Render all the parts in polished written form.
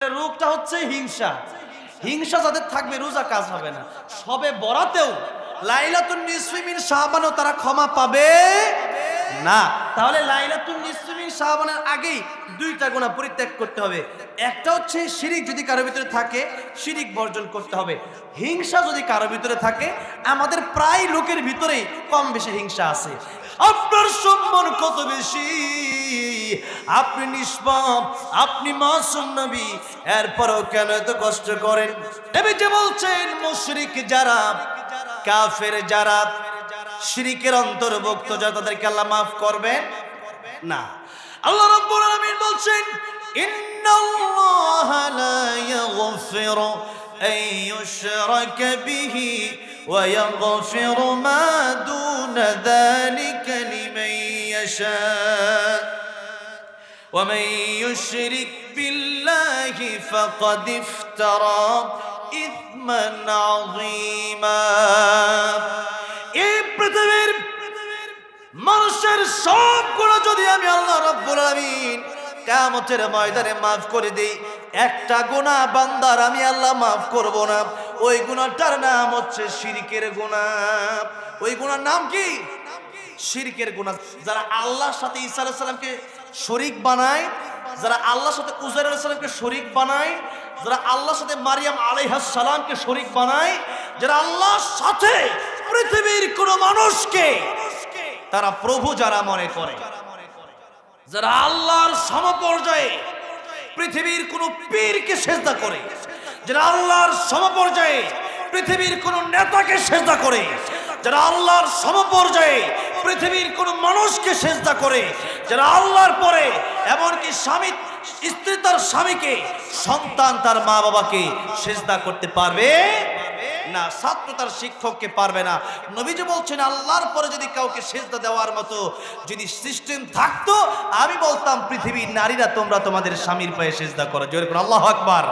রোগটা হচ্ছে হিংসা। হিংসা যাদের থাকবে রোজা কাজ হবে না। সবে বরাতেও লাইলাতুন নিসফি মিন শাবানও তারা ক্ষমা পাবে না। তাহলে লাইলাতুন নিসফি মিন শাবানের আগেই দুইটা গুনাহ পরিত্যাগ করতে হবে। একটা হচ্ছে শিরিক যদি কারো ভিতরে থাকে শিরিক বর্জন করতে হবে। হিংসা যদি কারো ভিতরে থাকে, আমাদের প্রায় লোকের ভিতরেই কম বেশি হিংসা আছে। আপনার সম্মান কত বেশি, আপনি নিষ্পাপ, আপনি মাসুম নবী, এরপরও কেন এত কষ্ট করেন? নবী যে বলছেন মুশরিক যারা, কাফের যারা, শিরকের অন্তর্ভুক্ত যারা, তাদেরকে আল্লাহ মাফ করবেন না। আল্লাহ রাব্বুল আলামিন বলছেন ইন্নাল্লাহা লা ইয়াগফিরু আন ইউশরাকা বিহি ওয়া ইয়াগফিরু মা দুনা যালিকা লিমান ইয়াশা ومن يشرك بالله فقد افترى إثما عظيما। এই পৃথিবীর মানুষের সব গুনাহ যদি আমি আল্লাহ রাব্বুল আলামিন কিয়ামতের ময়দানে maaf করে দেই, একটা গুনাহ বান্দার আমি আল্লাহ maaf করব না। ওই গুনাহটার নাম হচ্ছে শিরকের গুনাহ। ওই গুনাহর নাম কি? শিরকের গুনাহ। যারা আল্লাহর সাথে ঈসা আলাইহিস সালামকে শরীক বানায়, যারা আল্লাহর সাথে উজাইর আলাইহিস সালামকে শরীক বানায়, যারা আল্লাহর সাথে মারিয়াম আলাইহাস সালামকে শরীক বানায়, যারা আল্লাহর সাথে পৃথিবীর কোন মানুষকে তারা প্রভু যারা মনে করে, যারা আল্লাহর সমপর্যায়ে পৃথিবীর কোন পীরকে সেজদা করে, যারা আল্লাহর সমপর্যায়ে পৃথিবীর কোন নেতাকে সেজদা করে, যারা আল্লাহর সমপর্যায়ে পৃথিবীর কোন মানুষকে সেজদা করে, যারা আল্লাহর পরে এমনকি স্বামী স্ত্রী তার স্বামীকে, সন্তান তার মা বাবাকে সেজদা করতে পারবে না, ছাত্র তার শিক্ষককে পারবে না। নবীজি বলছেন আল্লাহর পরে যদি কাউকে সেজদা দেওয়ার মতো যদি সিস্টেম থাকতো, আমি বলতাম পৃথিবীর নারীরা তোমরা তোমাদের স্বামীর পায়ে সেজদা করো। জোরে করে আল্লাহু আকবার।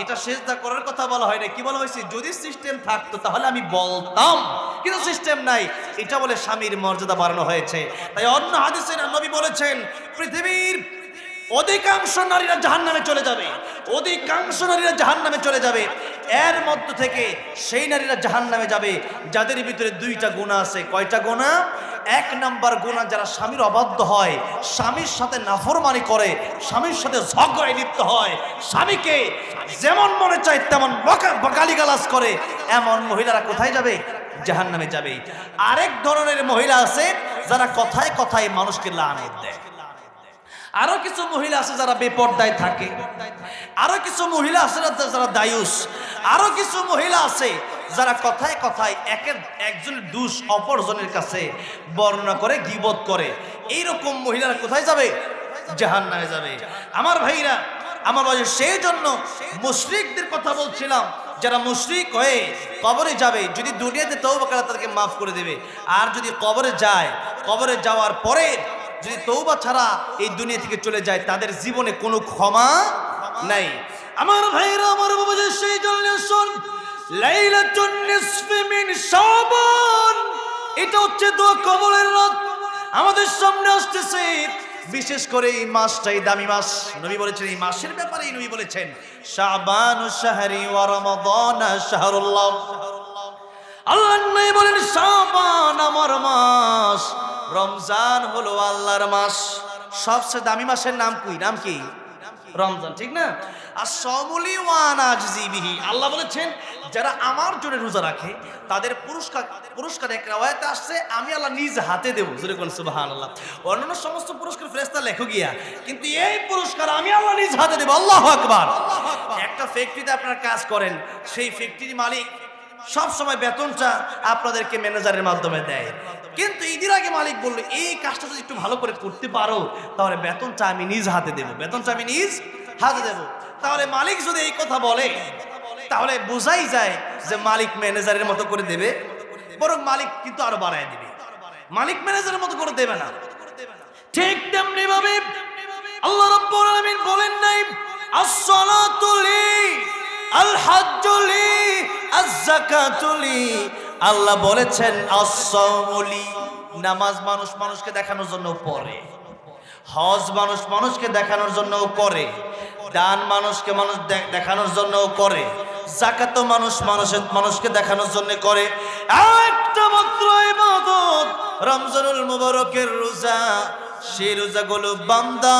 এটা সেজদা করার কথা বলা হয় না, কি বলা হয়েছে? যদি সিস্টেম থাকতো তাহলে আমি বলতাম, কিন্তু সিস্টেম নাই। এটা বলে স্বামীর মর্যাদা বাড়ানো হয়েছে। তাই অন্য হাদিসে নবী বলেছেন পৃথিবীর অধিকাংশ নারীরা জাহান্নামে চলে যাবে, অধিকাংশ নারীরা জাহান্নামে চলে যাবে। এর মধ্য থেকে সেই নারীরা জাহান্নামে যাবে যাদের ভিতরে দুইটা গুনাহ আছে। কয়টা গুনাহ? এক নাম্বার গুনাহ, যারা স্বামীর অবাধ্য হয়, স্বামীর সাথে নাফরমানি করে, স্বামীর সাথে ঝগড়ায় লিপ্ত হয়, স্বামীকে যেমন মনে চায় তেমন গালিগালাজ করে, এমন মহিলারা কোথায় যাবে? জাহান্নামে যাবে। আরেক ধরনের মহিলা আছে যারা কথায় কথায় মানুষকে লানত দেয়। আরো কিছু মহিলা আছে যারা বেপরদায় থাকে। আরো কিছু মহিলা আছে যারা দায়ুস। আরো কিছু মহিলা আছে যারা কথায় কথায় একজন দোষ অপরজনের কাছে বর্ণনা করে, গীবত করে। এইরকম মহিলারা কোথায় যাবে? জাহান্নামে যাবে। আমার ভাইরা, আমার ভাই, সেই জন্য মুশরিকদের কথা বলছিলাম, যারা মুশরিক হয়ে কবরে যাবে, যদি দুনিয়াতে তওবা করে তাদেরকে মাফ করে দেবে। আর যদি কবরে যায়, কবরে যাওয়ার পরে যদি তওবা ছাড়া এই দুনিয়া থেকে চলে যায়, তাদের জীবনে কোনো ক্ষমা নাই। আমার ভাইরা, আমার বাবাজি, সেই জন্য শুন, লাইলাতুন নিসফি মিন শাবান, এটা হচ্ছে দোয়া কবুলের রাত আমাদের সামনে আসতেছে। বিশেষ করে এই মাসটাই দামি মাস। নবী বলেছেন এই মাসের ব্যাপারে, নবী বলেছেন শাবানু শাহরি ওয়া রমাদানা শাহরুল্লাহ। আল্লাহ নবী বলেন শাবান আমার মাস, রমজান হলো আল্লাহর মাস। সবচেয়ে দামি মাসের নাম কি? নাম কি? রমজান, ঠিক না? আস-সাওমুলি ওয়া আনা আজজি বিহি। আল্লাহ বলেছেন যারা আমার জন্য রোজা রাখে তাদের পুরস্কার এক riwayate আসছে আমি আল্লাহ নিজ হাতে দেব। জোরে কোন সুবহানাল্লাহ। অন্যান্য সমস্ত পুরস্কার ফেরেশতা লেখো গিয়া, কিন্তু এই পুরস্কার আমি আল্লাহ নিজ হাতে দেব। আল্লাহু আকবার। একটা ফ্যাক্টরিতে আপনারা কাজ করেন, সেই ফ্যাক্টরির মালিক সব সময় বেতনটা আপনাদেরকে ম্যানেজারের মাধ্যমে দেয়, কিন্তু ঈদের আগে মালিক বলল এই কাজটা যদি একটু ভালো করে করতে পারো তাহলে বেতনটা আমি নিজ হাতে দেব, বেতনটা আমি নিজ হাতে দেব। তাহলে মালিক যদি এই কথা বলে তাহলে বোঝাই যায় যে মালিক ম্যানেজারের মতো করে দেবে, বরং মালিক কিন্তু আরো বাড়ায় দিবে। মালিক ম্যানেজারের মতো করে দেবে না। ঠিক তেমনি ভাবে আল্লাহ রাব্বুল আলামিন বলেন নাই আস-সালাতু লি, আল হাজ্জু লি, আজ-যাকাতু লি। আল্লাহ বলেছেন আস-সাওমু লি। নামাজ মানুষ মানুষকে দেখানোর জন্য পড়ে, হজ মানুষ মানুষকে দেখানোর জন্য করে, দান মানুষকে মানুষ দেখানোর জন্য করে, যাকাত মানুষকে দেখানোর জন্য করে। একটা মাত্র ইবাদত রমজানুল মুবারকের রোজা, সেই রোজাগুলো বান্দা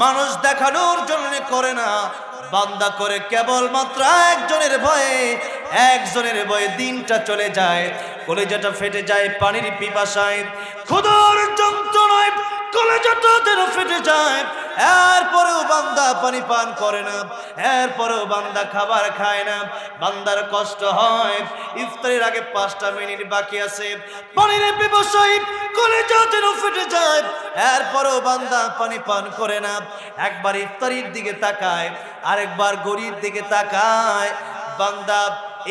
মানুষ দেখানোর জন্য করে না, বান্দা করে কেবলমাত্র একজনের ভয়ে দিনটা চলে যায়, কলেজাটা ফেটে যায় পানির পিপাসায়, ক্ষুধার যন্ত্রণায় কলেজাটা যেন ফেটে যায়। এরপরেও বান্দা পানি পান করে না, এরপরেও বান্দা খাবার খায় না, বান্দার কষ্ট হয়। ইফতারের আগে 5টা মিনিট বাকি আছে, পানির পিপাসায় কলেজা যেন ফেটে যায়, এরপরেও বান্দা পানি পান করে না। একবার ইফতারির দিকে তাকায়, আরেকবার গরির দিকে তাকায়, বান্দা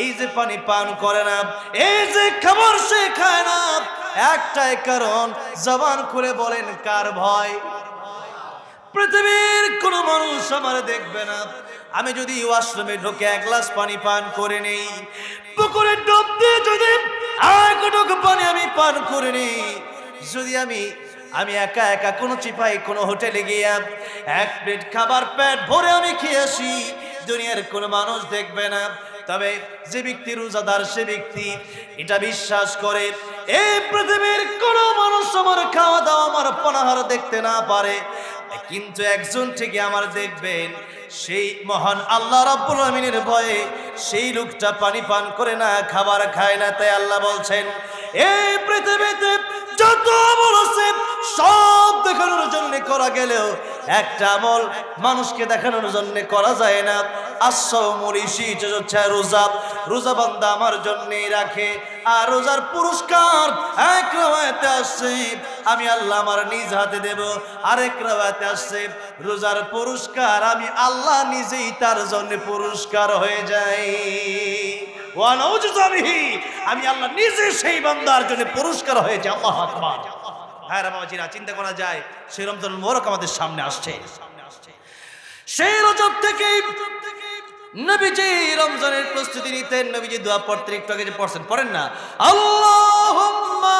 এই যে পানি পান করে না, এই যে খাবার সে খায় না, একটাই কারণ, জবান খুলে বলেন কার ভয়? পৃথিবীর কোন মানুষ আমার দেখবে না, আমি যদি ওয়াশরুমে ঢুকে 1 গ্লাস পানি পান করে নেই, পুকুরে ডুব দিয়ে যদি এক ঢোক পানি আমি পান করে নেই, যদি আমি একা একা কোনো চিপাই কোনো হোটেলে গিয়া 1 প্লেট খাবার পেট ভরে আমি খেয়ে আসি, দুনিয়ার কোনো মানুষ দেখবে না। তবে যে ব্যক্তি রোজাদার, সে ব্যক্তি এটা বিশ্বাস করে এই পৃথিবীর কোনো মানুষ আমার খাওয়া দাওয়া আমার পানাহার দেখতে না পারে, কিন্তু একজন থেকে আমার দেখবেন, সেই মহান আল্লাহ রাব্বুল আমিনের ভয়ে সেই লোকটা পানি পান করে না, খাবার খায় না। তাই আল্লাহ বলছেন, এই পৃথিবীতে যত আমল আছে সব দেখানোর জন্য করা গেলেও একটা আমল মানুষকে দেখানোর জন্য করা যায় না। রোজা বান্দা আমার জন্যই রাখে, আর রোজার পুরস্কার এক রাওয়ায়াতে আসছে আমি আল্লাহ আমার নিজ হাতে দেব, আরেক রাওয়ায়াতে আসছে রোজার পুরস্কার আমি আল্লাহ নিজেই তার জন্য পুরস্কার হয়ে যাই। আমি আল্লাহ নিজে সেই বান্দার জন্য পুরস্কার হয়ে যাই। আল্লাহু আকবার। হ্যাঁ বাবাজিরা, চিন্তা করা যায় সেই রমজানুল মুবারক আমাদের সামনে আসছে, সেই রজব থেকে নবীজি রমজানের প্রস্তুতি নিতেন। নবীজি দোয়া পড়তেন, একটু আগে যে পড়ছেন, পড়েন না, আল্লাহুম্মা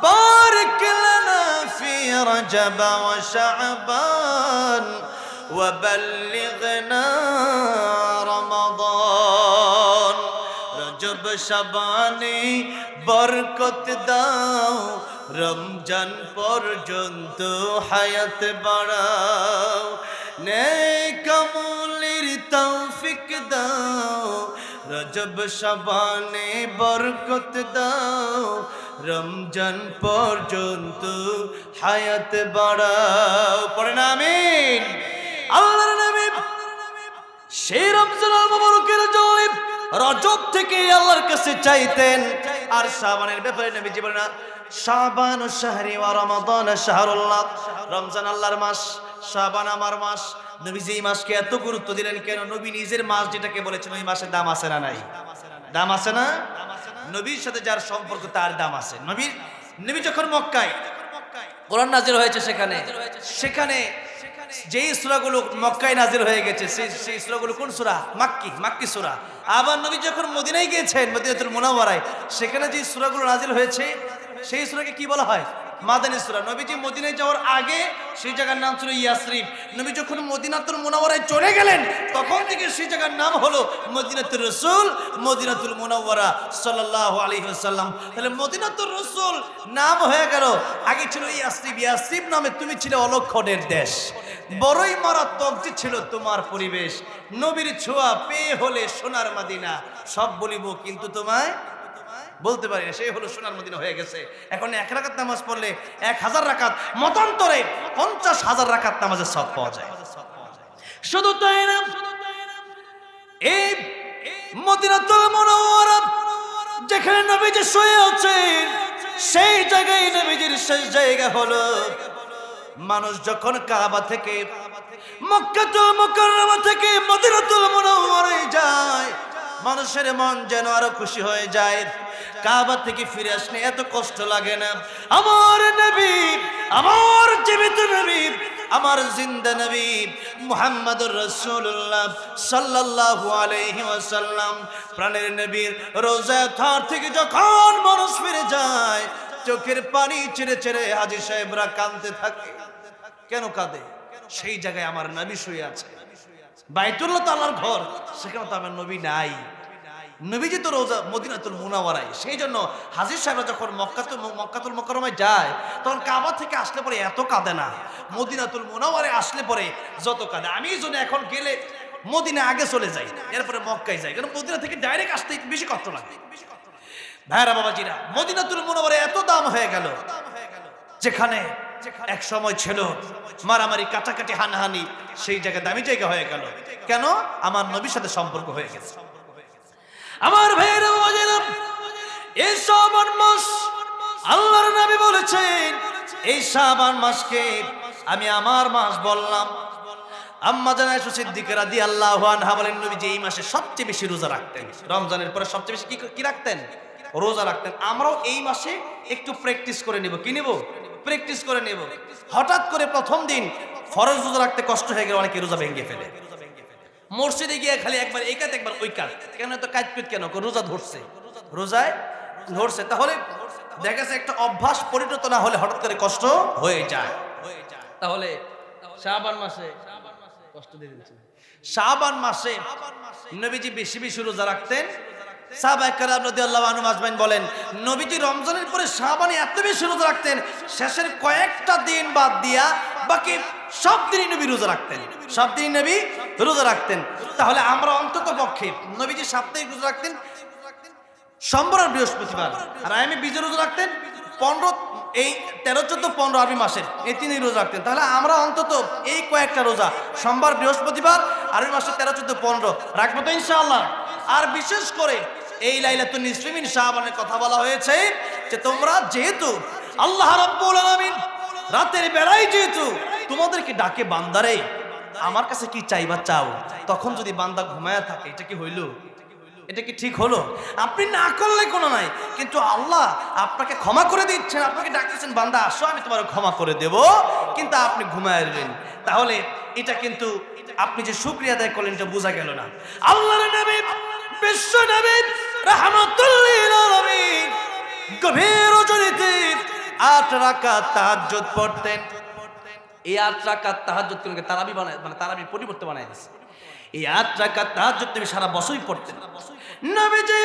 বারিক লানা ফি রজব ওয়া শাবান ওয়া বাল্লিগনা রমাদান। রজব শাবানে বরকত দাও, রমজান পর্যন্ত হায়াত বাড়াও, নেক আমলের তৌফিক দাও, রজব শাবানে বরকত দাও, রমজান পর্যন্ত হায়াত বাড়াও। পড়েন আমিন। আল্লাহর নবী সেই রমজানুল মুবারকের জন্য রজব থেকে আল্লাহর কাছে চাইতেন। আর শাবানের ব্যাপারে নবীজি বলেন, শাবান শাহরি ওয়া রমাদান শাহরুল্লাহ, রমজান আল্লাহর মাস, শাবান আমার মাস। নবীজি এই মাসকে এত গুরুত্ব দিলেন কেন? নবী নিজের মাস যেটাকে বলেছেন, ওই মাসের দাম আছে না নাই? দাম আছে না? নবীর সাথে যার সম্পর্ক তার দাম আছে। নবী যখন মক্কায় কোরআন নাজিল হয়েছে, সেখানে যেই সূরাগুলো মক্কায় নাজিল হয়ে গেছে, সেই সূরাগুলো কোন সূরা? মাক্কি সূরা। আবার নবী যখন মদিনায় গিয়েছেন, মদিনাতুল মুনাওয়ারায়, সেখানে যে সূরাগুলো নাজিল হয়েছে সেই সূরাকে কি বলা হয়? মাদানী সূরা। নবীজি মদিনায় যাওয়ার আগে সেই জায়গার নাম ছিল ইয়াসরিব। নবী যখন মদিনাতুল মুনাওয়ারায় চলে গেলেন, তখন থেকে সেই জায়গার নাম হলো মদিনাতুর রাসূল, মদিনাতুল মুনাওয়ারা সাল্লাল্লাহু আলাইহি ওয়াসাল্লাম। তাহলে মদিনাতুর রাসূল নাম হয়ে গেল, আগে ছিল ইয়াসরিব। ইয়াসরিব নামে তুমি ছিলে অলক্ষণের দেশ, বড়ই মারাত্মক যে ছিল তোমার পরিবেশ। নবীর ছোঁয়া পেয়ে হলে সোনার মদিনা, সব বলিব কিন্তু তোমায় বলতে পারি না। সেই হলো সোনার মদিনা হয়ে গেছে। এখন 1 রাকাত নামাজ পড়লে 1000 রাকাত, মতান্তরে 50,000 রাকাত নামাজের সওয়াব পাওয়া যায়। শুধু তাই না, এই মদিনাতুল মুনাওয়ারা যেখানে নবীজি শুয়ে আছেন, সেই জায়গায় নবীজির শেষ জায়গা হলো। মানুষ যখন কাবা থেকে, মক্কাতুল মুকাররমা থেকে মদিনাতুল মুনাওয়ারায় যায়, মানুষের মন যেন আরো খুশি হয়ে যায়। কাবা থেকে ফিরে আসলে এত কষ্ট লাগে না। আমার নবী, আমার জীবিত নবী, আমার জিন্দা নবী মুহাম্মদুর রাসূলুল্লাহ সাল্লাল্লাহু আলাইহি ওয়াসাল্লাম, প্রাণের নবীর রোজা থার থেকে যখন মানুষ ফিরে যায়, চোখের পানি ছেড়ে ছেড়ে হাজী সাহেবরা কাঁদতে থাকে। কেন কাঁদে? সেই জায়গায় আমার নবী শুয়ে আছে। বাইতুল্লাহ তো আল্লাহর ঘর, সেখানে তো আমার নবী নাই। নবীজি তো রোজা মদিনাতুল মুনাওয়ারায়। সেই জন্য হাজির সাহেবরা যখন মক্কাতুল মুকাররমায় যায়, তখন কাবা থেকে আসলে পরে এত কাঁদে না, মদিনাতুল মুনাওয়ারায় আসলে পরে যত কাঁদে। আমি এই জন্য এখন গেলে মদিনা আগে চলে যাই, এরপরে মক্কায় যাই, কারণ মদিনা থেকে ডাইরেক্ট আসতে বেশি কষ্ট লাগে। ভাইরা বাবাজিরা, মদিনাতুল মুনাওয়ারায় এত দাম হয়ে গেল, যেখানে এক সময় ছিল মারামারি, কাটাকাটি, হানাহানি, সেই জায়গায় দামি জায়গা হয়ে গেল। কেন? আমার নবীর সাথে সম্পর্ক হয়ে গেছে। আমার ভাইরা বাবাজিরা, এই শাবান মাস আল্লাহর নবী বলেছেন, এই শাবান মাসকে আমি আমার মাস বললাম। আম্মা জান আয়েশা সিদ্দিকা রাদিয়াল্লাহু আনহা বলেন, নবীজি এই মাসে সবচেয়ে বেশি রোজা রাখতেন। রমজানের পরে সবচেয়ে বেশি কি রাখতেন? রোজা রাখতেন। আমরাও এই মাসে একটু প্র্যাকটিস করে নিব। কি নিব? প্র্যাকটিস করে নেব। হঠাৎ করে প্রথম দিন ফরজ রোজা রাখতে কষ্ট হয়ে গেলে অনেকে রোজা ভেঙে ফেলে। মসজিদে গিয়ে খালি একবার এই কাজ একবার ওই কাজ, কেন তো কাজ পিট কেন? রোজা ধরছে, রোজায় ধরছে। তাহলে দেখা যাচ্ছে একটা অভ্যাস পরিণত না হলে হঠাৎ করে কষ্ট হয়ে যায়। তাহলে শাবান মাসে কষ্ট দিয়ে দিচ্ছেন। শাবান মাসে নবীজি বেশি বেশি রোজা রাখতেন। সাহাবায়ে কেরাম রাদিয়াল্লাহু আনহুম আজমাইন বলেন, নবীজি রমজানের পরে শাবানে এত বেশি রোজা রাখতেন, শেষের কয়েকটা দিন বাদ দিয়া বাকি সব দিনই নবী রোজা রাখতেন। সব দিনই নবী রোজা রাখতেন। তাহলে আমরা অন্তত পক্ষে, নবীজি সাপ্তাহিক রোজা রাখতেন সোমবার আর বৃহস্পতিবার, আর আমি বীজের রোজা রাখতেন 15, এই 13, 14, 15 আরবি মাসের এই 3 রোজা রাখতেন। তাহলে আমরা অন্তত এই কয়েকটা রোজা সোমবার, বৃহস্পতিবার, আরবি মাসের 13, 14, 15 রাখবো তো ইনশাআল্লাহ। আর বিশেষ করে এই লাইলাতুন নিসফি মিন শাবানের কথা বলা হয়েছে যে তোমরা যেহেতু আল্লাহ রাব্বুল আলামিন রাতের বেলায় যেহেতু তোমাদেরকে ডাকে, বান্দারে আমার কাছে কি চাইবা চাও, তখন যদি বান্দা ঘুমায়া থাকে, এটা কি হইল? এটা কি ঠিক হলো? আপনি না করলে কোনো নাই, কিন্তু আল্লাহ আপনাকে ক্ষমা করে দিচ্ছেন, আপনাকে ডাকতেছেন, বান্দা আসো আমি তোমার ক্ষমা করে দেব, কিন্তু আপনি ঘুমায় রইলেন। তাহলে এটা কিন্তু আপনি যে শুকরিয়া আদায় করলেন এটা বোঝা গেল না। আল্লাহর নবী, বিশ্ব নবী রাহমাতুল লিল আলামিন গভীর রজনীতে 8 রাকাত তাহাজ্জুদ পড়তেন। এই 8 রাকাত তাহাজ্জুদকে তারাবি বানায়, মানে তারাবির পরিবর্তে বানায় দিয়েছে। এই 8 রাকাত তাহাজ্জুদ নবী সারা বছরই পড়তেন। নবীজি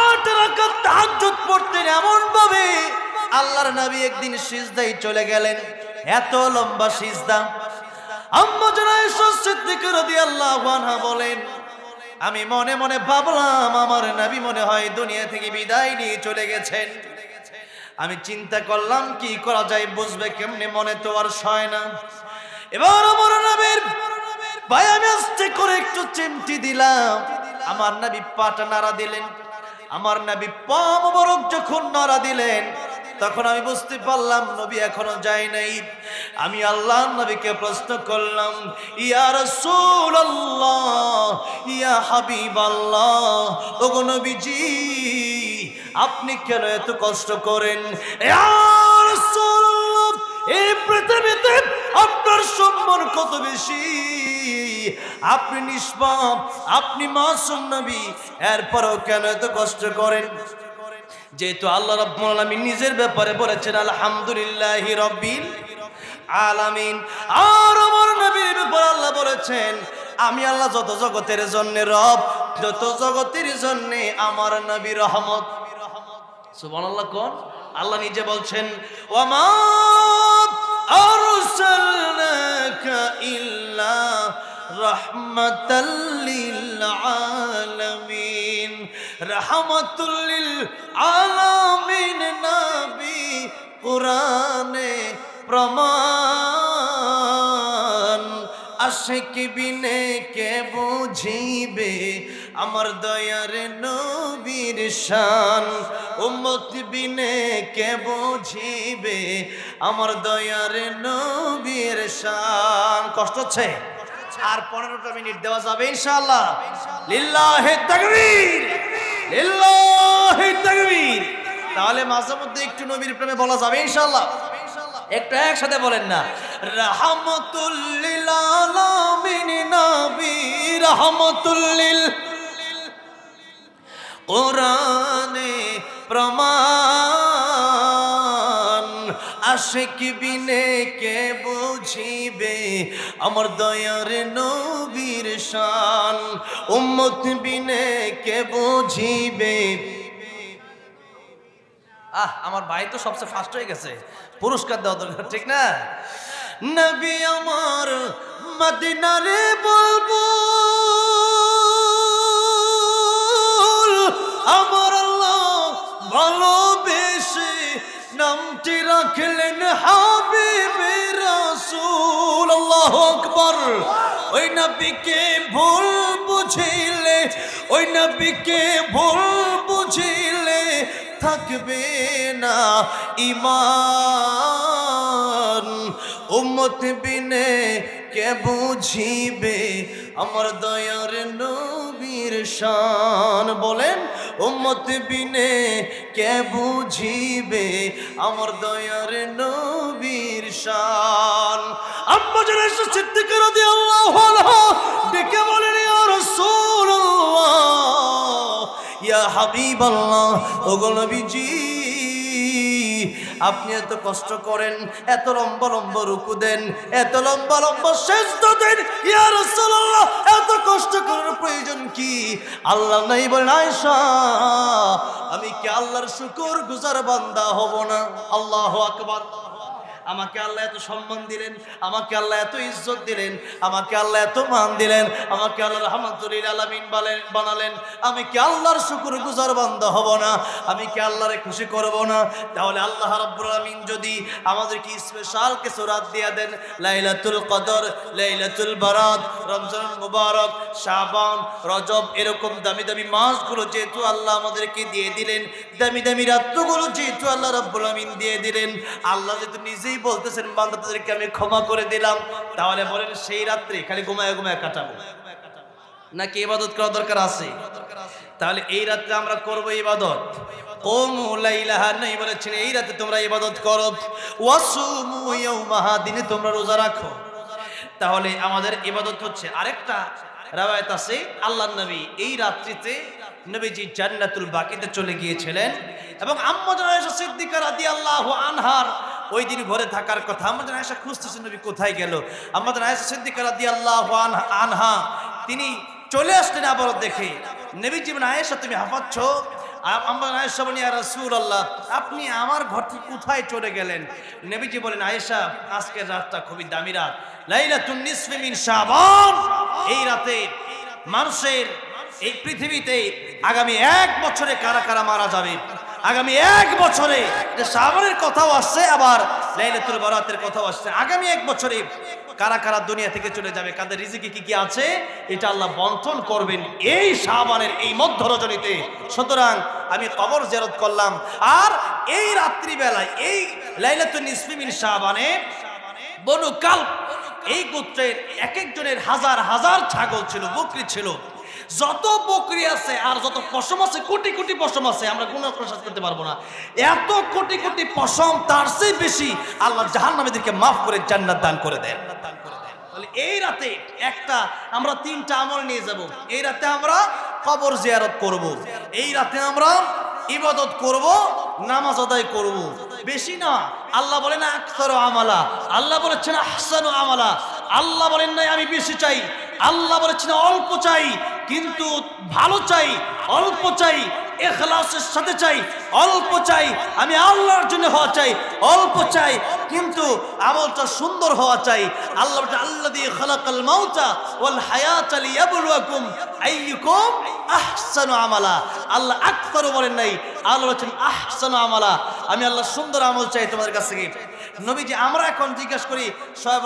8 রাকাত তাহাজ্জুদ পড়তেন এমন ভাবে, আল্লাহর নবী একদিন সিজদায় চলে গেলেন, এত লম্বা সিজদা। আম্মা জান আয়েশা সিদ্দিকা রাদিয়াল্লাহু আনহা বলেন, আমি মনে মনে ভাবলাম আমার নবী মনে হয় দুনিয়া থেকে বিদায় নিয়ে চলে গেছেন। আমি চিন্তা করলাম কি করা যায়, বুঝবে কেমনে, মনে তো আর সয় না। এবার আমার নবীর ভাই আমি আস্তে করে একটু চিমটি দিলাম, আমার নবী পাটা নাড়া দিলেন। আমার নবী পা মোবারক যখন নাড়া দিলেন, তখন আমি বুঝতে পারলাম নবী এখনো যায় নাই। আমি আল্লাহর নবীকে প্রশ্ন করলাম, ইয়া রাসূলুল্লাহ, ইয়া হাবিবাল্লাহ, ওগো নবীজি আপনি কেন এত কষ্ট করেন? ইয়া রাসূলুল্লাহ, এই পৃথিবীতে আপনার সম্মান কত বেশি, আপনি নিষ্পাপ, আপনি মাসুম নবী, এরপরও কেন এত কষ্ট করেন? যেহেতু আল্লাহ রাব্বুল আলামিন নিজের ব্যাপারে বলেছেন আলহামদুলিল্লাহি রাব্বিল আলামিন, আর আমার নবীর ব্যাপারে আল্লাহ বলেছেন আমি আল্লাহ যত জগতের জন্য রব, যত জগতের জন্য আমার নবী রহমত। সুবহানাল্লাহ। কোন আল্লাহ নিজে বলছেন, ওয়ামা আরসালনাকা ইল্লা রাহমাতাল লিল আলামিন। রাহমাতুল লিল আলামিন নবী কুরআনে প্রমাণ, আশিক বিনে কে বুঝিবে আমার দয়ার নবীর শান, উম্মত বিনে কে বুঝিবে আমার দয়ার নবীর শান। কষ্ট হচ্ছে? আর 15টা মিনিট দেওয়া যাবে ইনশাআল্লাহ। লিল্লাহি তাকবীর, লিল্লাহি তাকবীর। তাহলে মাঝে মধ্যে একটু নবীর প্রেমে বলা যাবে ইনশাআল্লাহ। একটু একসাথে বলেন না, রাহমাতুল লিল আলামিন নবী রাহমাতুল লিল কোরআনে প্রমাণ, আশিক বিনে কে বুঝিবে আমার দয়ার নবীর শান, উম্মত বিনে কে বুঝিবে। আমার ভাই তো সবচেয়ে ফার্স্ট হয়ে গেছে, পুরস্কার দেওয়া দরকার, ঠিক না? নবী আমার মদিনারে বুলবুল, আমার আল্লাহ ভালোবেসে নামটি রাখলেন হাবিবে রাসূল। আল্লাহু আকবার। ওই নবীকে ভুল বুঝিলে, ওই নবীকে ভুল বুঝিলে থাকবে না ঈমান, উম্মত বিনে কে বুঝিবে আমার দয়ার নবীর শান। বলেন, উম্মত বিনে কে বুঝিবে আমার দয়ার নবীর শান। আম্মা জান আয়েশা সিদ্দিকা রাদিয়াল্লাহু আনহা ডেকে বলেন, ইয়া রাসূলুল্লাহ, ইয়া হাবিবাল্লাহ, ওগো নবীজি, আপনি এত কষ্ট করেন, এত লম্বা লম্বা রুকু দেন, এত লম্বা লম্বা সিজদা দেন, ইয়া রাসূলুল্লাহ, এত কষ্ট করার প্রয়োজন কি? আল্লাহ নাই বলেন, আয়েশা, আমি কি আল্লাহর শুকরগুজার বান্দা হব না? আল্লাহু আকবার। আমাকে আল্লাহ এত সম্মান দিলেন, আমাকে আল্লাহ এত ইজ্জত দিলেন, আমাকে আল্লাহ এত মান দিলেন, আমাকে আল্লাহ রাহমাতুল লিল আলামিন বানালেন, আমি কি আল্লাহর শুকরগুজার বান্দা হব না? আমি কি আল্লাহরে খুশি করব না? তাহলে আল্লাহ রাব্বুল আলামিন যদি আমাদেরকে স্পেশাল কিছু রাত দিয়ে দেন, লাইলাতুল কদর, লাইলাতুল বারাত, রমজান মুবারক, শাবান, রজব, এরকম দামি দামি মাসগুলো যেহেতু আল্লাহ আমাদেরকে দিয়ে দিলেন, দামি দামি রাতগুলো যেহেতু আল্লাহ রাব্বুল আলামিন দিয়ে দিলেন, আল্লাহ যেহেতু নিজেই বলতেছেন বান্দাদেরকে আমি ক্ষমা করে দিলাম, তাহলে বলেন সেই রাত্রি খালি ঘুমায় ঘুমায় কাটাবো নাকি ইবাদত করা দরকার আছে? তাহলে এই রাতে আমরা করব ইবাদত। কুমু লাইলাহা, নবী বলেছেন এই রাতে তোমরা ইবাদত করো, ওয়াসুমু ইয়াওমাহা, দিনে তোমরা রোজা রাখো। তাহলে আমাদের ইবাদত হচ্ছে। আরেকটা রাওয়ায়াত আছে, আল্লাহর নবী এই রাত্রিতে নবীজি জান্নাতুল বাকিতে চলে গিয়েছিলেন এবং আম্মা জান আয়েশা সিদ্দিকা রাদিয়াল্লাহু আনহার ওই দিন ঘরে থাকার কথা। আম্মা জান আয়েশা খুঁজতেছেন নবী কোথায় গেল। আম্মা জান আয়েশা সিদ্দিকা রাদিয়াল্লাহু আনহা তিনি চলে আসলেন আবার দেখে। নবীজি বলেন, আয়েশা তুমি হাঁপাচ্ছ? আম্মা জান আয়েশা বলেন, ইয়া রাসূলুল্লাহ, আপনি আমার ঘর থেকে কোথায় চলে গেলেন? নবীজি বলেন, আয়েশা, আজকের রাতটা খুবই দামি রাত, লাইলাতুন নিসফি মিন শাবান। এই রাতে মানুষের এই পৃথিবীতে আগামী 1 বছরে কারা কারা মারা যাবে, আগামী 1 বছরে, শাবানের কথাও আসছে, আবার লাইলাতুল বারাতের কথাও আসছে, আগামী 1 বছরে কারা কারা দুনিয়া থেকে চলে যাবে, কাদের রিজিকে কি কি আছে, এটা আল্লাহ বন্টন করবেন এই শাবানের এই মধ্য রজনীতে। সুতরাং আমি কবর জিয়ারত করলাম। আর এই রাত্রিবেলায় এই লাইলাতুন নিসফি মিন শাবানে বনু কালব, এই গোত্রের এক একজনের হাজার হাজার ছাগল ছিল, বকরি ছিল। যত বকরি আছে আর যত পশম আছে, কোটি কোটি পশম আছে, আমরা কোনো প্রকাশ করতে পারবো না। এত কোটি কোটি পশম, তার চেয়ে বেশি আল্লাহ জাহান্নামীদেরকে মাফ করে জান্নাত দান করে দেন। তাহলে এই রাতে একটা আমরা 3টা আমল নিয়ে যাব। এই রাতে আমরা কবর জিয়ারত করব, এই রাতে আমরা ইবাদত করব, নামাজ আদায় করব, বেশি না। আল্লাহ বলেন আকসারু আমালা, আল্লাহ বলেছেন আহসানু আমালা। আল্লাহ বলেন নাই আমি বেশি চাই, আল্লাহ বলেছেন অল্প চাই, কিন্তু ভালো চাই, অল্প চাই, ইখলাসের সাথে চাই, অল্প চাই, আমি আল্লাহর জন্য হওয়া চাই, অল্প চাই, কিন্তু আমলটা সুন্দর হওয়া চাই। আল্লাহ বলেন, আল্লাযী খালাকাল মাউতা ওয়াল হায়াতা লিয়াবলুয়াকুম আইয়ুকুম আহসানু আমালা। আল্লাহ আকসারু বলেন নাই, আল্লাহ বলেছেন আহসানু আমালা, আমি আল্লাহ সুন্দর আমল চাই তোমাদের কাছ থেকে। নবীজি, আমরা এখন জিজ্ঞাসা করি শবে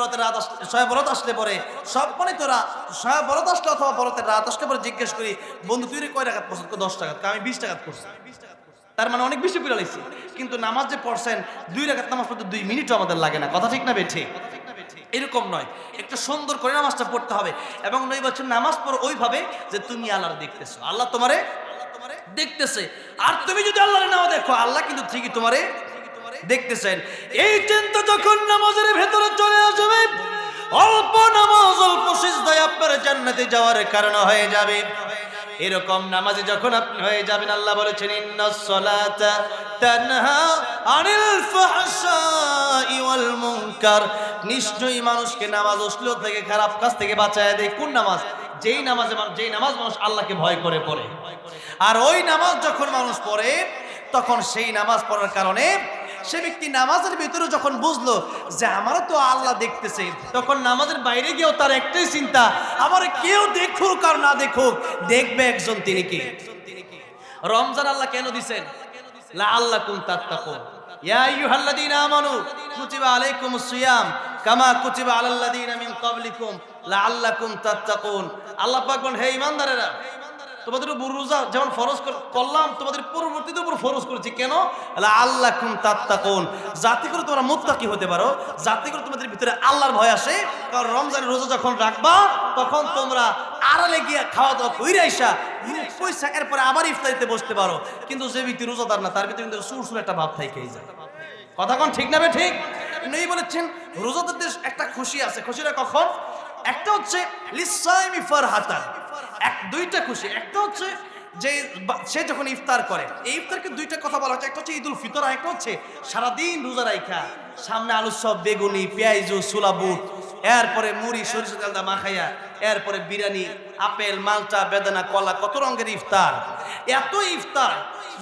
বরাত আসলে পরে, সব মানে তোরা শবে বরাত আসলে অথবা বরাতের রাত আসলে পরে জিজ্ঞেস করি, বন্ধু তুই কয় রাকাত পড়ছিস? 10 রাকাত। আমি 20 রাকাত করছি। তার মানে অনেক বেশি পড়ে লাইছি, কিন্তু নামাজ যে পড়ছেন 2 রাকাত নামাজ পড়তে 2 মিনিটও আমাদের লাগে না। কথা ঠিক না বেঠে? এরকম নয়, একটু সুন্দর করে নামাজটা পড়তে হবে। এবং নবী বলেছেন নামাজ পড়ো ওইভাবে যে তুমি আল্লাহর দেখতেছো, আল্লাহ তোমারে দেখতেছে। আর তুমি যদি আল্লাহরে নাও দেখো, আল্লাহ কিন্তু ঠিকই তোমারে দেখতেছেন। এই চিন্তা যখন নামাজের ভেতরে চলে আসবে, অল্প নামাজ অল্প সিজদায় আপনার জান্নাতে যাওয়ার কারণ হয়ে যাবে। এরকম নামাজে যখন আপনি হয়ে যাবেন, আল্লাহ বলেছেন ইন্নাস সালাতা তানহা আনিল ফাহশাই ওয়াল মুনকার, নিশ্চয়ই মানুষকে নামাজ অশ্লীল থেকে, খারাপ কাজ থেকে বাঁচায় দেয়। কোন নামাজ? যেই নামাজ মানুষ আল্লাহকে ভয় করে পড়ে। আর ওই নামাজ যখন মানুষ পড়ে, তখন সেই নামাজ পড়ার কারণে সে ব্যক্তি নামাজের ভিতরে যখন বুঝলো যে আমারও তো আল্লাহ দেখতেছে, তখন নামাজের বাইরে গিয়েও তার একটাই চিন্তা, আমার কেউ দেখুক আর না দেখুক, দেখবে একজন, তিনি কে? রমজান আল্লাহ কেন দিবেন? লাআল্লাকুম তাত্তাকুন। ইয়া আইয়ুহাল্লাযীনা আমানু কুতিবা আলাইকুমুস সিয়াম কামা কুতিবা আলাল্লাযীনা মিন ক্বাবলিকুম লাআল্লাকুম তাত্তাকুন। আল্লাহ পাক বলেন, হে ঈমানদারেরা, তোমাদের উপর রোজা যেমন ফরজ করলাম, তোমাদের পরবর্তীতে উপর ফরজ করেছি। কেন? লাআল্লাকুম তাত্তাকুন, যাতে করে তোমরা মুত্তাকি হতে পারো, যাতে করে তোমাদের ভিতরে আল্লাহর ভয় আসে। কারণ রমজানের রোজা যখন রাখবা, তখন তোমরা আড়ালে গিয়ে খাওয়া দাওয়া কইরা আইসা পয়সা এরপরে আবার ইফতারিতে বসতে পারো। কিন্তু যে ব্যক্তি রোজাদার না, তার ভিতরে কিন্তু সুর একটা ভাব থাকেই যায়। কথা কোন ঠিক না বে ঠিক? নবী বলেছেন রোজাদারদের একটা খুশি আছে। খুশিটা কখন? একটা হচ্ছে লিসাইমি ফারহাতান, দুইটা খুশি। একটা হচ্ছে যে সে যখন ইফতার করে, এই ইফতারকে দুইটা কথা বলা হচ্ছে। একটা হচ্ছে ঈদুল ফিতর, আর একটা হচ্ছে সারাদিন রোজা রাখা, সামনে আলু সব, বেগুনি, পেঁয়াজু, ছোলা বুট, এরপরে মুড়ি, সরিষা তেল দা মাখাইয়া, এরপরে বিরিয়ানি, আপেল, মালটা, বেদানা, কলা, কত রঙের ইফতার। এত ইফতার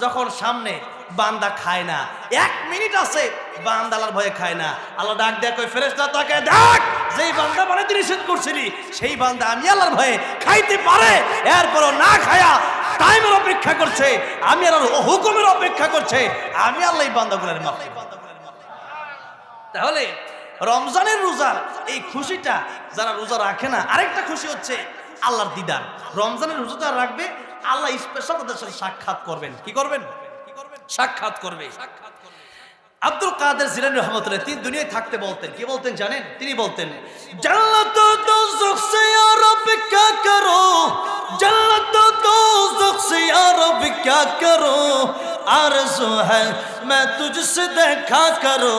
যখন সামনে, বান্দা খায় না। 1 মিনিট আছে, বান্দা আল্লাহর ভয়ে খায় না। আল্লাহ ডাক দেয়া কই, ফেরেশতা তাকে ডাক, যেই বান্দা মানে নিষেধ করছিলি, সেই বান্দা আমি আল্লাহর ভয়ে খাইতে পারে, এরপরও না খায়া টাইমের অপেক্ষা করছে, আমি আল্লাহর হুকুমের অপেক্ষা করছে, আমি আল্লাহ এই বান্দাগুলোর মাফ করব। তাহলে রমজানের রোজার এই খুশিটা যারা রোজা রাখে না, আরেকটা খুশি হচ্ছে আল্লাহর দিদার। রমজানের রোজা যারা রাখবে, আল্লাহ স্পেশাল তাদের সাথে সাক্ষাৎ করবেন। কি করবেন? সাক্ষাৎ করবে। আব্দুল কাদের জিলানী রহমাতুল্লাহ, তিনি দুনিয়ায় থাকতে বলতেন, কি বলতেন জানেন? তিনি বলতেন, জান্নাত ও দোজখ সে ইয়া রব ক্যা করো, জান্নাত ও দোজখ সে ইয়া রব ক্যা করো, আরজু হ্যায় मैं तुझसे देखा करो,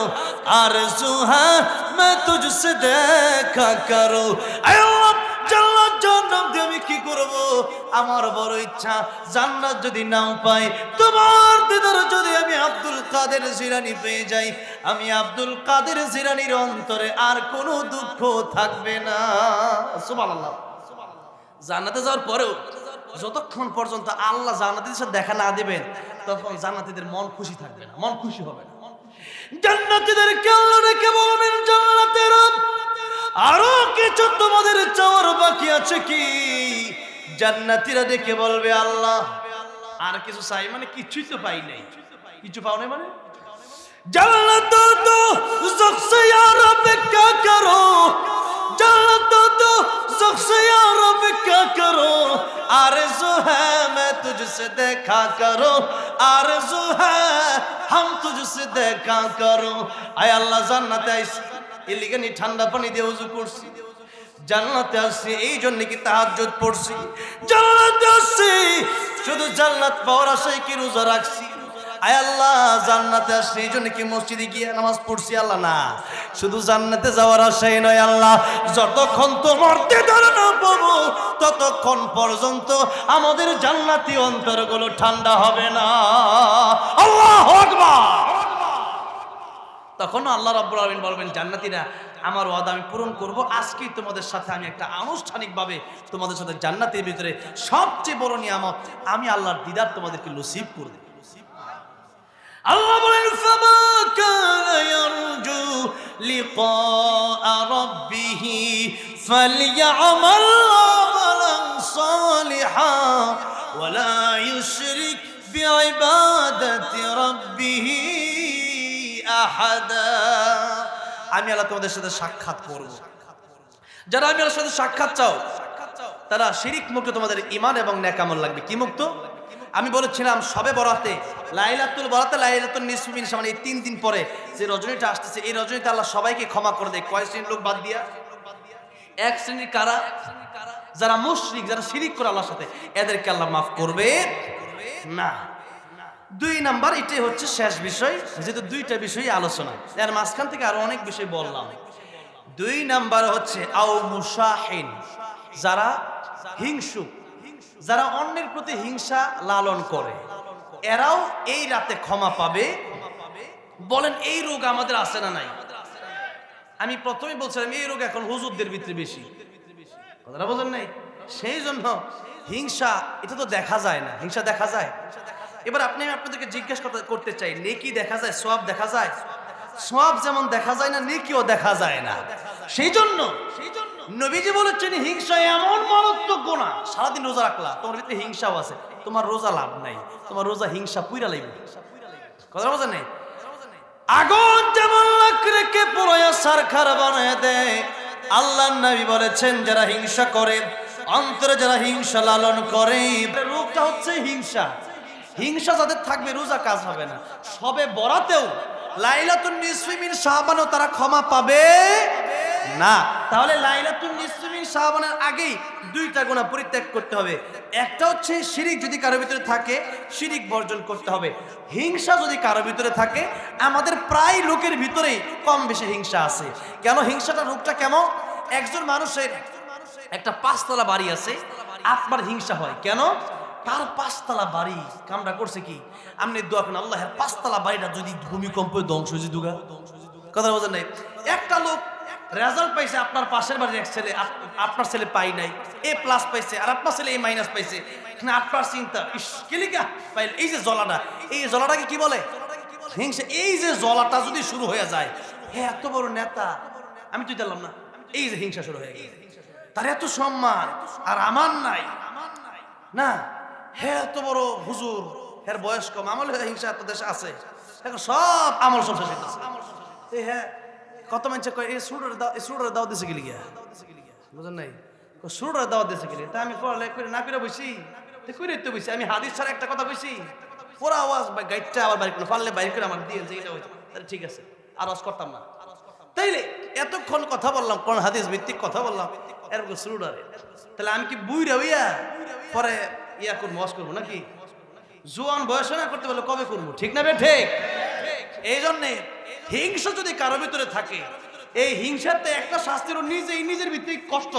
आरज़ू है मैं तुझसे देखा करो। আল্লাহ জান্নাত জান্নাত দিয়ে আমি কি করব? আমার বড় ইচ্ছা জান্নাত যদি নাও পাই, তোমার দিদার যদি আমি আব্দুল কাদের জিলানী পেয়ে যাই, আমি আব্দুল কাদের জিলানীর অন্তরে আর কোনো দুঃখ থাকবে না। সুবহানাল্লাহ। জান্নাতে যাওয়ার পরেও যতক্ষণ পর্যন্ত আল্লাহ জান্নাতীদের সাথে দেখা না দিবেন, তখন জান্নাতীদের মন খুশি থাকবে না, মন খুশি হবে না। জান্নাতীদেরকে আল্লাহ ডেকে বলবেন, জান্নাতীরা আরো কিছু তোমাদের চাওয়ার বাকি আছে কি? জান্নাতীরা ডেকে বলবে, আল্লাহ আর কিছু চাই, মানে কিছুই তো পাই নাই। কিছু পাও নাই মানে? জান্নাত তো দোজখ সে ইয়া রব ক্যা করো, জান্নাত তো দোজখ সে ইয়া রব ক্যা করো, आरज़ू है मैं तुझसे देखा करो, आरज़ू है हम तुझसे देखा करो। आय अल्लाह জান্নাতে আইছি, এই লিগে নি ঠান্ডা পানি দিয়ে ওযু করছি। জান্নাতে আসছি এই জন্য কি তাহাজ্জুদ পড়ছি। জান্নাতে আসছি শুধু জান্নাত পাওয়ার আশায় কি রোজা রাখছি। আয় আল্লাহ জান্নাতে আসছি এই জন্য কি মসজিদে গিয়ে নামাজ পড়ছি। আল্লাহ না, শুধু জান্নাতে যাওয়ার আশাই নয়। আল্লাহ যতক্ষণ তোমার দিদার না পাবো, ততক্ষণ পর্যন্ত আমাদের জান্নাতি অন্তরগুলো ঠান্ডা হবে না। আল্লাহু আকবার। তখন আল্লাহ রাব্বুল আলামিন বলবেন, জান্নাতীরা আমার ওয়াদা আমি পূরণ করব। আজকেই তোমাদের সাথে আমি একটা আনুষ্ঠানিকভাবে তোমাদের সাথে জান্নাতের ভিতরে সবচেয়ে বড় নিয়ামত আমি আল্লাহর দিদার তোমাদেরকে নসিব করে দেব। আল্লাহ বলেন, ফামা কানা ইয়ারজু লিকা রাব্বিহ ফালইআমাল আমালান সালিহা ওয়ালা ইউশরিক বিইবাদাতি রাব্বিহ আহাদা। আমি আল্লাহ তোমাদের সাথে সাক্ষাৎ করব। যারা আমি আল্লাহর সাথে সাক্ষাৎ চাও, তারা শিরিক মুক্ত তোমাদের ঈমান এবং নেক আমল লাগবে। কি মুক্ত? আমি বলেছিলাম সবে বরাতে, লাইলাতুল বরাতে, লাইলাতুন নিসফি মিন শাবান, এই 3 দিন পরে যে রজনীটা আসতেছে, এই রজনীতে আল্লাহ সবাইকে ক্ষমা করে দেয়। কয় শ্রেণীর লোক বাদ দিয়া? এক শ্রেণীর কারা? যারা মুশরিক, যারা শিরিক করে আল্লাহর সাথে, এদেরকে আল্লাহ মাফ করবে না। 2 নাম্বার, এটাই হচ্ছে শেষ বিষয়, যেহেতু 2টা বিষয় আলোচনা, এর মাঝখান থেকে আরো অনেক বিষয় বললাম। 2 নাম্বার হচ্ছে আও মুশাহিন, যারা হিংসুক, যারা অন্যের প্রতি হিংসা লালন করে এরাও এই রাতে ক্ষমা পাবে। বলেন এই রোগ আমাদের আছে না নাই? আমি প্রথমেই বলছিলাম এই রোগ এখন হুজুরদের ভিতরে বেশি, কথাটা বোঝেন নাই? সেই জন্য হিংসা এটা তো দেখা যায় না। হিংসা দেখা যায়? এবার আপনি আপনাদেরকে জিজ্ঞাসা করতে চাই, নেকি দেখা যায়, সওয়াব দেখা যায়? সওয়াব যেমন দেখা যায় না, নেকিও দেখা যায় না। সেই জন্য নবীজি বলেছেন হিংসা এমন মারাত্মক গুনাহ, সারাদিন রোজা রাখলা তোমার ভিতরে হিংসাও আছে, তোমার রোজা লাভ নাই, তোমার রোজা হিংসা পুইরা লাগবে। কথা বোঝেন নাই? আগুন যেমন লাকড়িকে পুরায়া সারখার বানায় দেয়, আল্লাহর নবী বলেছেন যারা হিংসা করে, অন্তরে যারা হিংসা লালন করে, রোগটা হচ্ছে হিংসা। হিংসা যাদের থাকবে রোজা কাজ হবে না। সবে বরাতেও লাইলাতুন নিসফি মিন শাবানও তারা ক্ষমা পাবে না। তাহলে লাইলাতুন নিসফি মিন শাবানের আগেই দুইটা গুনাহ পরিত্যাগ করতে হবে। একটা হচ্ছে শিরিক যদি কারো ভিতরে থাকে, শিরিক বর্জন করতে হবে। হিংসা যদি কারো ভিতরে থাকে, আমাদের প্রায় লোকের ভিতরেই কম বেশি হিংসা আছে। কেন হিংসাটা রূপটা কেমন? একজন মানুষের একটা 5 তলা বাড়ি আছে, আপনার হিংসা হয় কেন? তার 5 তলা বাড়ি কামরা করছে কি? আপনি দোয়া করেন আল্লাহ 5 তলা বাড়িটা যদি ভূমিকম্পে ধ্বংস হয়ে যায় দুগা। কথা বোঝেন নাই? একটা লোক রেজাল্ট পাইছে, আপনার পাশের বাড়ির এক ছেলে, আপনার ছেলে পাই নাই, A+ পাইছে, আর আপনার ছেলে A- পাইছে। আপনার চিন্তা ইস কেলিকা পাইল, এই যে জ্বলাটা, এই জ্বলাটাকে কি বলে? হিংসা। এই যে জ্বলাটা যদি শুরু হয়ে যায়, হ্যাঁ এত বড় নেতা আমি তুই দিলাম না, এই যে হিংসা শুরু হয়ে গেছে, তার এত সম্মান আর আমার নাই না, হ্যাঁ এত বড় হুজুর, হ্যাঁ বয়স কম, আমল হিংসা এত দেশে আছে, এখন সব আমল সব শেষ হইতেছে। হ্যাঁ কত মানুষ কয় এই সুরের দাও দিছে গেলি গিয়া, বুঝেন নাই? সুরের দাওয়াত দিছে গেলি, তা আমি পড়ালেখা করে না করে বসি, করে তো বসি, আমি হাদিস ছাড়া একটা কথা বসি, পুরা আওয়াজ বা গাইডটা আবার বাইরে করে পারলে বাইরে করে আমার দিয়ে যে এটা হয়েছে, তাহলে ঠিক আছে আর আওয়াজ করতাম না। তাইলে এতক্ষণ কথা বললাম, কোন হাদিস ভিত্তিক কথা বললাম, এরকম সুরারে, তাহলে আমি কি বুইরা হইয়া পরে ইয়া করবো, ওয়াজ করবো নাকি? জোয়ান বয়সে না করতে বলে কবে করবো? ঠিক না বে ঠিক? এই জন্যে হিংসা যদি কারো ভিতরে থাকে, এই হিংসাতে একটা শাস্তির নিজের ভিতরে কষ্ট,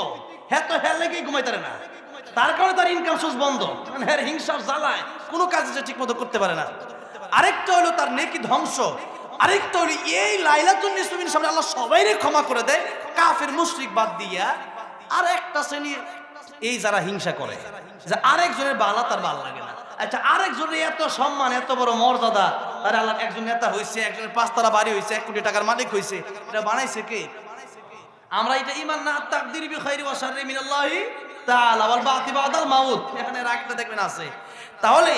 হ্যাঁ তো হ্যাঁ লেগেই ঘুমাইতে না, তার কারণে তার ইনকাম সোর্স বন্ধ, মানে হ্যাঁ হিংসার জ্বালায় কোনো কাজ সে ঠিক মতো করতে পারে না। আরেকটা হলো তার নেকি ধ্বংস, আরেকটা হলো এই লাইলাতুন নিসফির সামনে আল্লাহ সবাইরে ক্ষমা করে দেয়, কাফের মুশরিক বাদ দিয়া। আর একটা শ্রেণী এই যারা হিংসা করে, যে আরেকজনের বালা তার ভালো লাগে না। আচ্ছা আরেকজনের এত সম্মান, এত বড় মর্যাদা, তার আল্লাহ একজন নেতা হয়েছে, একজনের 5 তলা বাড়ি হয়েছে, 1 কোটি টাকার মালিক হয়েছে, এটা বানাইছে কে? আমরা এটা ইমান না তাকদির বি খাইরি ওয়া শাররি মিনাল্লাহি তাআলা ওয়াল বাতি বাদাল মাউত, এখানে রাগটা দেখবেন আছে। তাহলে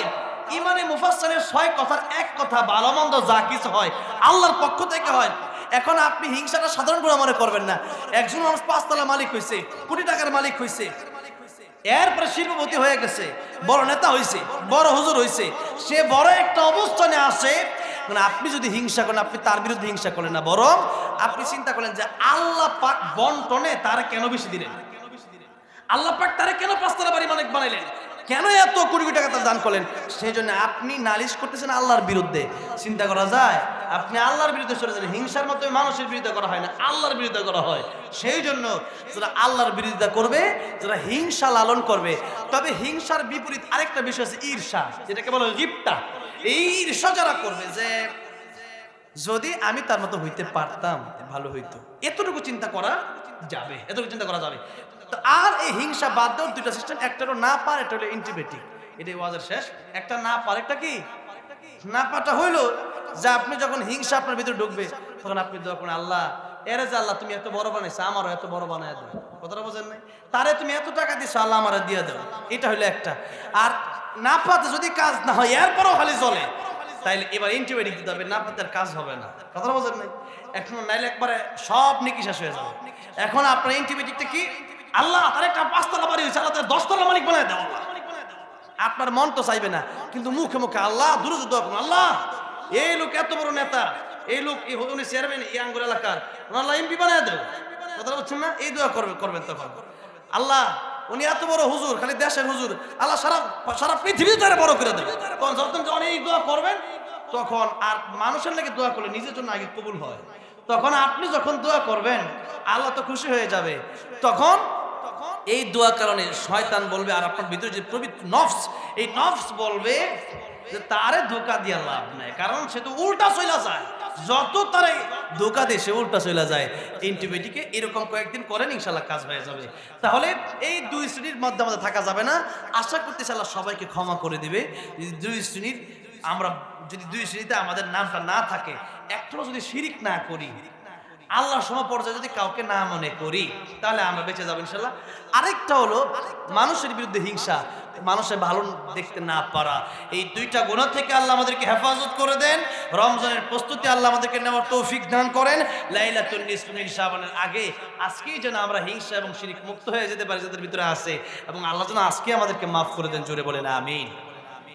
ইমানে মুফাসসালের 6 কথার এক কথা, ভালো মন্দ যা কিছু হয় আল্লাহর পক্ষ থেকে হয়। এখন আপনি হিংসাটা সাধারণ করে মনে করবেন না। একজন মানুষ 5 তলা মালিক হয়েছে, কোটি টাকার মালিক হয়েছে, এরপরে শিল্পপতি হয়ে গেছে, বড় নেতা হয়েছে, বড় হুজুর হয়েছে, সে বড় একটা অবস্থানে আছে, মানে আপনি যদি হিংসা করেন, আপনি তার বিরুদ্ধে হিংসা করেন না, বরং আপনি চিন্তা করেন যে আল্লাহ পাক বন্টনে তারা কেন বেশি দিলেন, আল্লাহ পাক তারা কেন 5 তলা বাড়ি মালিক বানাইলেন, কেন এত কোটি কোটি টাকা তার দান করলেন। সেই জন্য আপনি নালিশ করতেছেন আল্লাহর বিরুদ্ধে। চিন্তা করা যায় আপনি আল্লাহর বিরুদ্ধে চলে যাবেন। হিংসার মাধ্যমে মানুষের বিরুদ্ধে করা হয় না, আল্লাহর বিরুদ্ধে করা হয়। সেই জন্য যারা আল্লাহর বিরোধিতা করবে, যারা হিংসা লালন করবে, তবে হিংসার বিপরীত আরেকটা বিষয় আছে ঈর্ষা, যেটাকে বলা হয় গিপ্তা। এই ঈর্ষা যারা করবে যে যদি আমি তার মতো হইতে পারতাম ভালো হইতো, এতটুকু চিন্তা করা যাবে, এতটুকু চিন্তা করা যাবে। তো আর এই হিংসা বাদ দেওয়ার দুইটা সিস্টেম, একটা হলো না পার, একটা হলো ইন্টিমেটিক। এটাই ওয়াজের শেষ। একটা না পার, একটা কি না পাটা হইলো যে আপনি যখন হিংসা আপনার ভিতরে ঢুকবে, তখন আপনি দোয়া করেন আল্লাহ এরে যে আল্লাহ তুমি এত বড় বানাইছো, আমারও এত বড় বানায় দাও। কথাটা বোঝেন নাই? তারে তুমি এত টাকা দিছো, আল্লাহ আমারে দিয়ে দাও। এটা হইলো একটা। আর না পাতে যদি কাজ না হয়, এরপরও খালি চলে, তাইলে এবার ইন্টিমেটিক দিতে হবে, না পাতে আর কাজ হবে না। কথাটা বোঝেন নাই? এখন নাইলে একবারে সব নেকি শেষ হয়ে যাবে। এখন আপনার ইন্টিমেটিকটা কি? আল্লাহ তার একটা 5 তলা বাড়ি হয়েছে, আল্লাহ তার 10 তলা মালিক বানায় দাও। আপনার মন তো চাইবে না, কিন্তু মুখে মুখে আল্লাহ দূরে দোয়া করুন, আল্লাহ এই লোক এত বড় নেতা, এই লোক উনি চেয়ারম্যান এই আঙ্গুর এলাকার, আল্লাহ এমপি বানায় দেব। কথা বলছেন না? এই দোয়া করবেন তখন, আল্লাহ উনি এত বড় হুজুর, খালি দেশের হুজুর, আল্লাহ সারা পৃথিবীতে তারা বড় করে দেবে। তখন যখন এই দোয়া করবেন, তখন আর মানুষের লাগে দোয়া করলে নিজের জন্য আগে কবুল হয়। তখন আপনি যখন দোয়া করবেন, আল্লাহ তো খুশি হয়ে যাবে। তখন এই দোয়া কারণে শয়তান বলবে, আর আপনার ভিতরে যে পবিত্র নফস, এই নফস বলবে যে তারে ধোকা দিয়া লাভ নাই, কারণ সে তো উল্টা চলে যায়, যত তারে ধোকা দিয়ে সে উল্টা চলে যায়। অ্যান্টিবায়োটিকে এরকম কয়েকদিন করেন, ইনশাল্লাহ কাজ হয়ে যাবে। তাহলে এই দুই শ্রেণীর মধ্যে আমাদের থাকা যাবে না। আশা করতেছি আল্লাহ সবাইকে ক্ষমা করে দিবে। দুই শ্রেণীর আমরা যদি দুই শ্রেণীতে আমাদের নামটা না থাকে, একটাও যদি শিরিক না করি, আল্লাহর সমপর্যায়ে যদি কাউকে না মনে করি, তাহলে আমরা বেঁচে যাবো ইনশাল্লাহ। আরেকটা হলো মানুষের বিরুদ্ধে হিংসা, মানুষের ভালো দেখতে না পারা। এই দুইটা গুনাহ থেকে আল্লাহ আমাদেরকে হেফাজত করে দেন। রমজানের প্রস্তুতি আল্লাহ আমাদেরকে নেওয়ার তৌফিক দান করেন। লাইলাতুন নিসফ মিন শাবানের আগে আজকেই যেন আমরা হিংসা এবং শিরিক মুক্ত হয়ে যেতে পারি যাদের ভিতরে আছে, এবং আল্লাহ যেন আজকে আমাদেরকে মাফ করে দেন। জোরে বলেন আমিন।